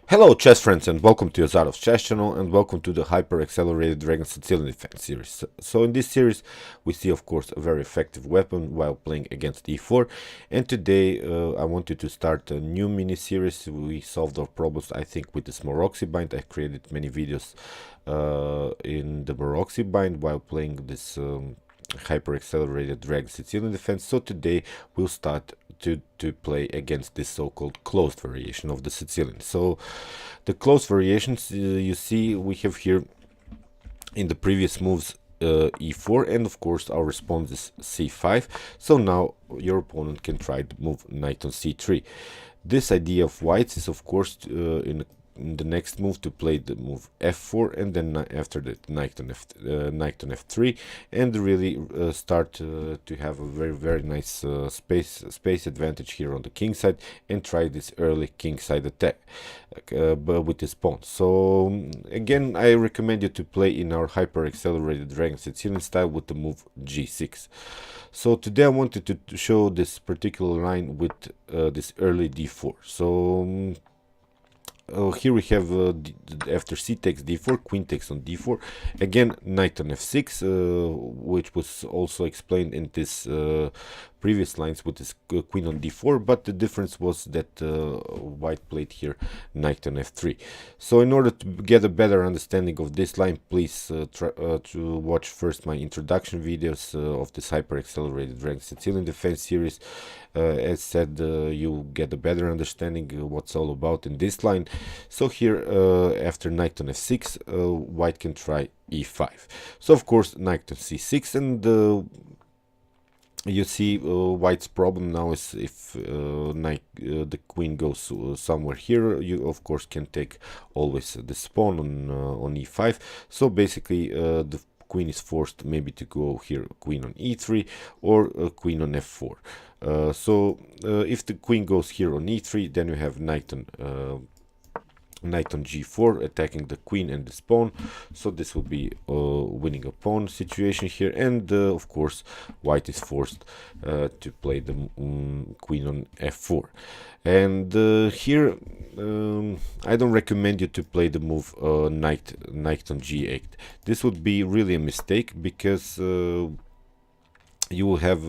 Hello chess friends and welcome to Azarov's chess channel and welcome to the hyper accelerated Dragon Sicilian defense series. So in this series we see of course a very effective weapon while playing against e4, and today I wanted to start a new mini series. We solved our problems I think with this Moroxy bind. I created many videos in the Moroxy bind while playing this hyper accelerated Dragon Sicilian defense. So today we'll start to play against this so-called closed variation of the Sicilian. So the closed variations you see we have here in the previous moves e4, and of course our response is c5. So now your opponent can try to move knight on c3. This idea of whites is of course in the next move to play the move f4, and then after that knight on f3, and really start to have a very nice space advantage here on the king side, and try this early king side attack with this pawn. So again, I recommend you to play in our hyper accelerated Dragon Sicilian style with the move g6. So today I wanted to show this particular line with this early d4. So here we have after c takes d4, queen takes on d4, again knight on f6, which was also explained in this previous lines with this queen on d4, but the difference was that white played here knight on f3. So in order to get a better understanding of this line, please try to watch first my introduction videos of this hyper accelerated Dragon Sicilian defense series. As said, you'll get a better understanding what's all about in this line. So here after knight on f6, white can try e5. So of course knight on c6, and you see white's problem now is if the queen goes somewhere here, you of course can take always this pawn on e5. So basically the queen is forced maybe to go here queen on e3 or queen on f4. So if the queen goes here on e3, then you have knight on g4 attacking the queen and this pawn. So this will be winning a pawn situation here, and of course white is forced to play the queen on f4. And here I don't recommend you to play the move knight on g8. This would be really a mistake, because you will have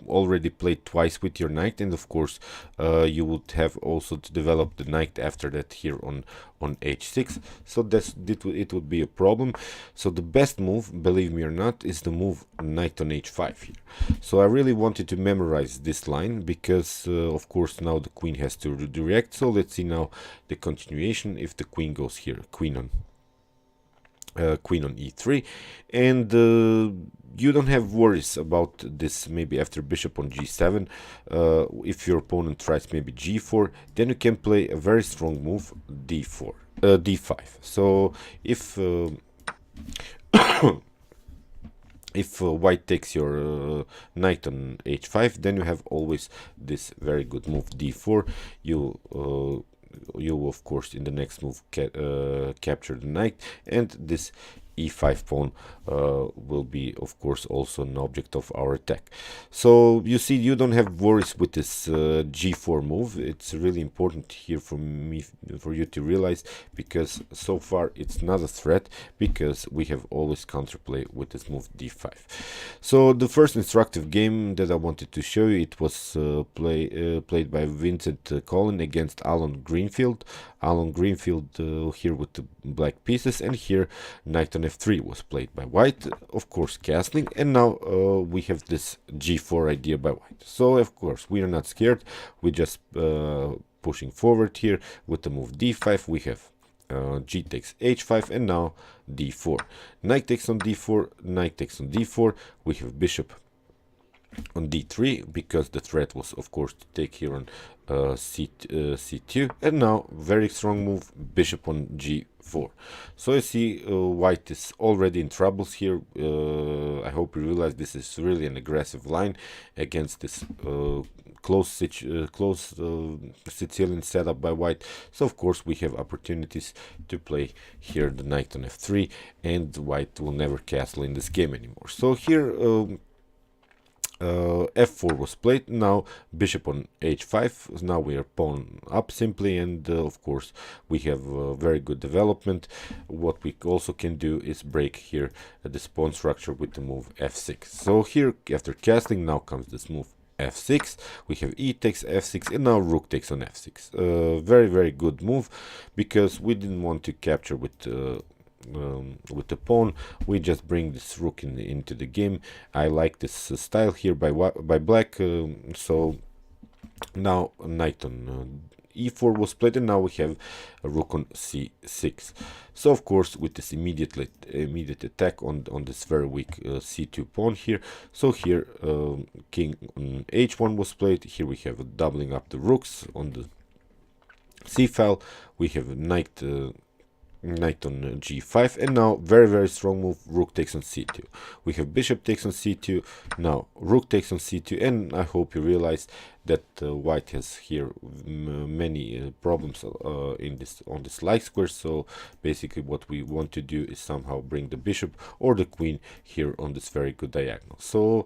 already played twice with your knight, and of course you would have also to develop the knight after that here on h6. So it would be a problem. So the best move, believe me or not, is the move knight on h5 here. So I really wanted to memorize this line, because of course now the queen has to redirect. So let's see now the continuation. If the queen goes here, queen on e3, and you don't have worries about this. Maybe after bishop on g7, if your opponent tries maybe g4, then you can play a very strong move d5. So if if white takes your knight on h5, then you have always this very good move d4. You of course in the next move capture the knight, and this e5 pawn will be of course also an object of our attack. So you see, you don't have worries with this g4 move. It's really important here for you to realize, because so far it's not a threat, because we have always counterplay with this move d5. So the first instructive game that I wanted to show you, it was played by Vincent Collin against Alan Greenfield. Alan Greenfield here with the black pieces, and here knight on f3 was played by white, of course castling, and now we have this g4 idea by white. So of course we are not scared, we just pushing forward here with the move d5. We have g takes h5, and now d4, knight takes on d4, knight takes on d4. We have bishop on d3, because the threat was of course to take here on c2, and now very strong move, bishop on g4. So you see white is already in troubles here. I hope you realize this is really an aggressive line against this close Sicilian setup by white. So of course we have opportunities to play here the knight on f3, and white will never castle in this game anymore. So here f4 was played. Now bishop on h5. Now we are pawn up simply, and of course we have very good development. What we also can do is break here this pawn structure with the move f6. So here, after castling, now comes this move f6. We have e takes f6, and now rook takes on f6. Very good move, because we didn't want to capture with the pawn. We just bring this rook into the game. I like this style here by black. So now knight on e4 was played, and now we have a rook on c6. So of course, with this immediate attack on this very weak c2 pawn here. So here king on h1 was played. Here we have a doubling up the rooks on the c file. We have knight on g5, and now very strong move, rook takes on c2. We have bishop takes on c2, now rook takes on c2, and I hope you realize that white has here many problems on this light square. So basically what we want to do is somehow bring the bishop or the queen here on this very good diagonal. So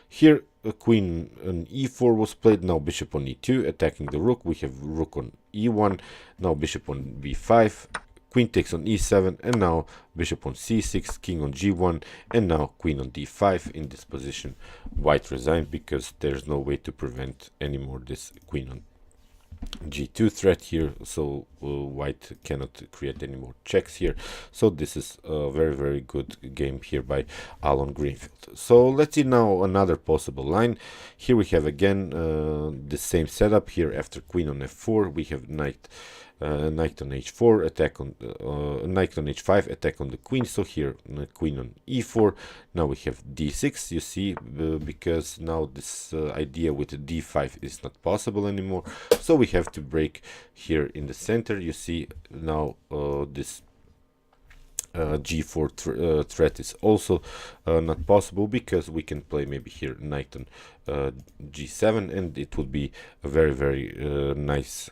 here queen on e4 was played. Now bishop on e2 attacking the rook. We have rook on e1, now bishop on b5, queen takes on e7, and now bishop on c6, king on g1, and now queen on d5. In this position, white resigned, because there's no way to prevent anymore this queen on g2 threat here. So white cannot create any more checks here. So this is a very good game here by Alan Greenfield. So let's see now another possible line. Here we have again the same setup. Here after queen on f4, we have knight on h4, attack on knight on h5, attack on the queen. So here queen on e4. Now we have d6, you see, because now this idea with d5 is not possible anymore. So we have to break here in the center. You see now this g4 threat is also not possible, because we can play maybe here knight on g7, and it would be a very nice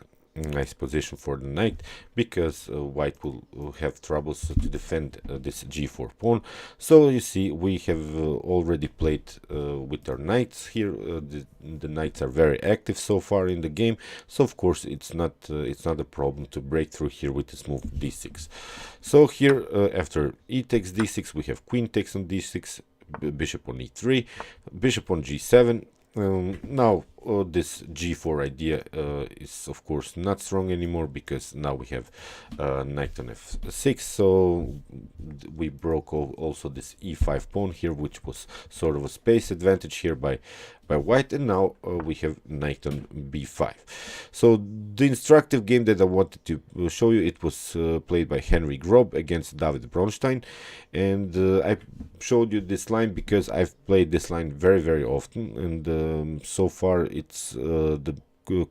position for the knight, because white will have troubles to defend this g4 pawn. So you see, we have already played with our knights here. The knights are very active so far in the game, so of course it's not a problem to break through here with this move d6. So here after e takes d6, we have queen takes on d6, bishop on e3, bishop on g7. Now this g4 idea is of course not strong anymore, because now we have knight on f6. So we broke also this e5 pawn here, which was sort of a space advantage here by white, and now we have knight on b5. So the instructive game that I wanted to show you, it was played by Henry Grob against David Bronstein, and I showed you this line because I've played this line very often, and so far it's the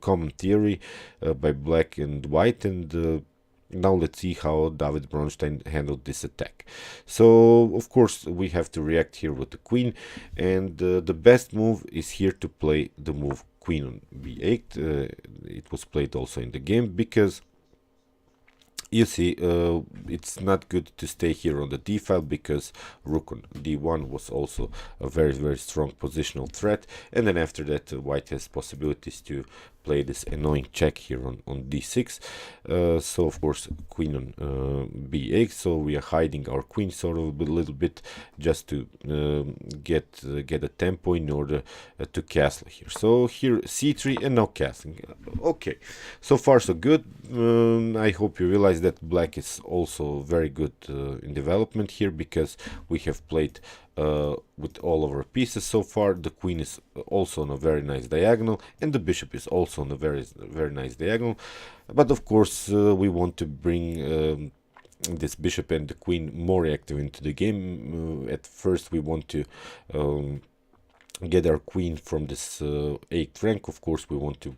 common theory by black and white. And now let's see how David Bronstein handled this attack. So of course we have to react here with the queen, and the best move is here to play the move queen on b8. It was played also in the game, because you see, it's not good to stay here on the d file, because rook on d1 was also a very strong positional threat. And then after that, white has possibilities to play this annoying check here on d6. So of course queen on b8. So we are hiding our queen sort of a little bit, just to get a tempo in order to castle here. So here c3, and now castling. Okay, so far so good. I hope you realize that black is also very good in development here, because we have played with all of our pieces so far. The queen is also on a very nice diagonal, and the bishop is also on a very nice diagonal. But of course we want to bring this bishop and the queen more active into the game. At first we want to get our queen from this 8th rank. Of course we want to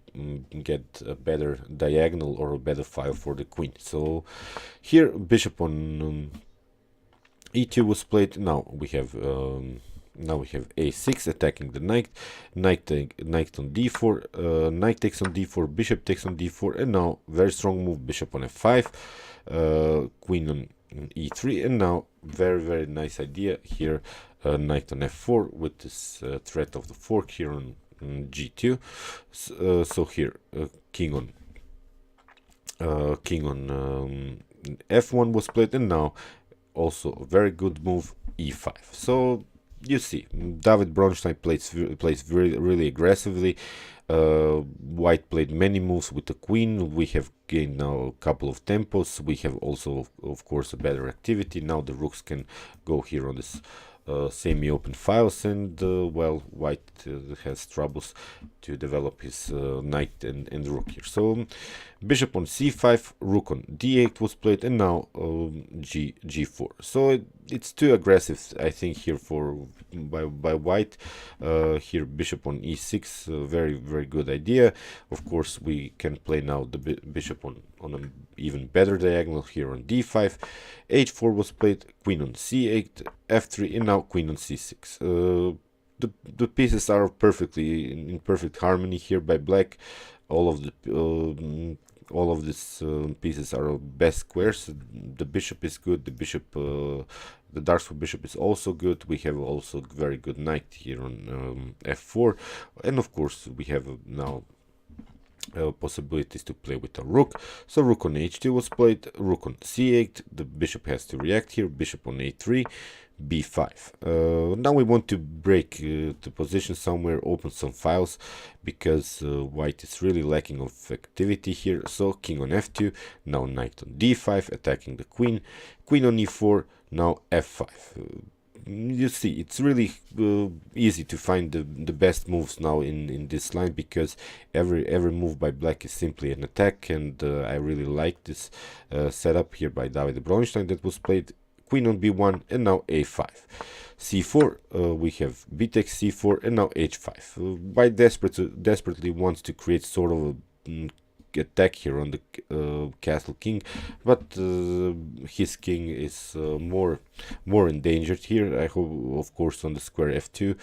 get a better diagonal or a better file for the queen. So here bishop on e2 was played. Now we have a6 attacking the knight on d4, knight takes on d4, bishop takes on d4, and now very strong move, bishop on f5, queen on e3, and now very nice idea here knight on f4 with this threat of the fork here on g2. So here king on f1 was played, and now also a very good move e5. So you see, David Bronstein plays really aggressively. White played many moves with the queen. We have gained now a couple of tempos. We have also, of course, a better activity. Now the rooks can go here on this semi-open files, and well, white has troubles to develop his knight and rook here. So bishop on c5, rook on d8 was played, and now g4. So it's too aggressive, I think, here for by white. Here bishop on e6, very good idea. Of course, we can play now the bishop on an even better diagonal here on d5. h4 was played, queen on c8, f3, and now queen on c6. The pieces are perfectly in perfect harmony here by black. All of these pieces are best squares. The bishop is good. The dark square bishop is also good. We have also very good knight here on f4, and of course we have now possibilities to play with a rook. So rook on h2 was played, rook on c8. The bishop has to react here. Bishop on a3, b5. Now we want to break the position somewhere, open some files, because white is really lacking of activity here. So king on f2, now knight on d5, attacking the queen. Queen on e4, now f5. You see, it's really easy to find the best moves now in this line, because every move by black is simply an attack, and I really like this setup here by David Bronstein that was played. Queen on b1, and now a5. c4, we have b takes c4, and now h5. White desperately wants to create sort of a attack here on the castle king, but his king is more endangered here. I hope, of course, on the square f2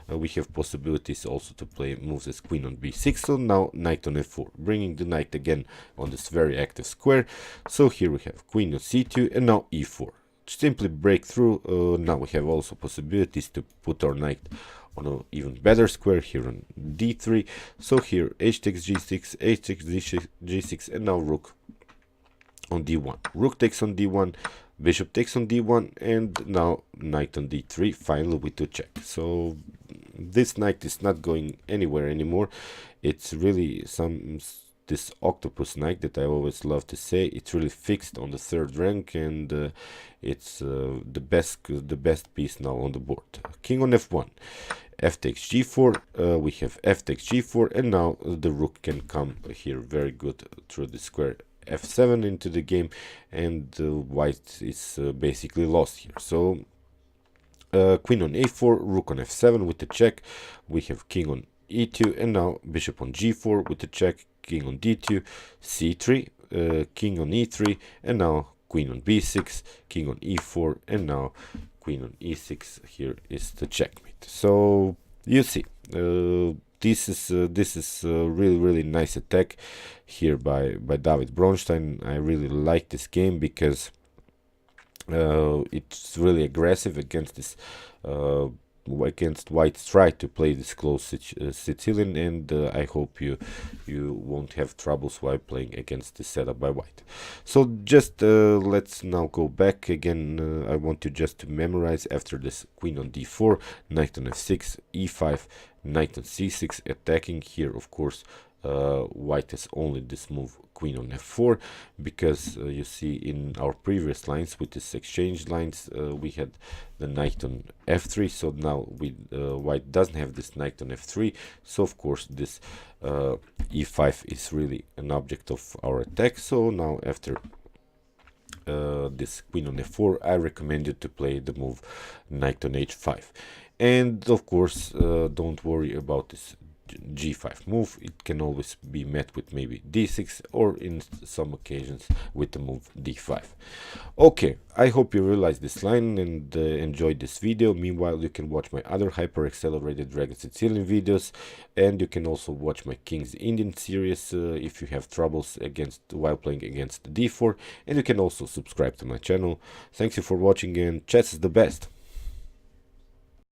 we have possibilities also to play moves as queen on b6. So now knight on f4, bringing the knight again on this very active square. So here we have queen on c2, and now e4. Simply break through. Now we have also possibilities to put our knight on an even better square here on d3. So here h takes g6, h takes g6, and now rook on d1. Rook takes on d1, bishop takes on d1, and now knight on d3, finally with a check. So this knight is not going anywhere anymore. It's really this octopus knight that I always love to say. It's really fixed on the third rank, and it's the best piece now on the board. King on f1, f takes g4. We have f takes g4, and now the rook can come here very good through the square f7 into the game, and white is basically lost here. So queen on a4, rook on f7 with the check. We have king on e2, and now bishop on g4 with the check. King on d2, c3, king on e3, and now queen on b6, king on e4, and now queen on e6. Here is the checkmate. So you see, this is a really nice attack here by David Bronstein. I really like this game because it's really aggressive against this against white's try to play this close Sicilian, and I hope you won't have troubles while playing against this setup by white. So just let's now go back again. I want you just to memorize after this: queen on d4, knight on f6, e5, knight on c6, attacking here. Of course, white has only this move, queen on f4, because you see in our previous lines with this exchange lines we had the knight on f3. So now white doesn't have this knight on f3, so of course this e5 is really an object of our attack. So now after this queen on f4, I recommend you to play the move knight on h5, and of course don't worry about this g5 move. It can always be met with maybe d6, or in some occasions with the move d5. Okay, I hope you realized this line and enjoyed this video. Meanwhile, you can watch my other hyper accelerated Dragon Sicilian videos, and you can also watch my Qxd4 series if you have troubles while playing against d4, and you can also subscribe to my channel. Thanks you for watching, and chess is the best.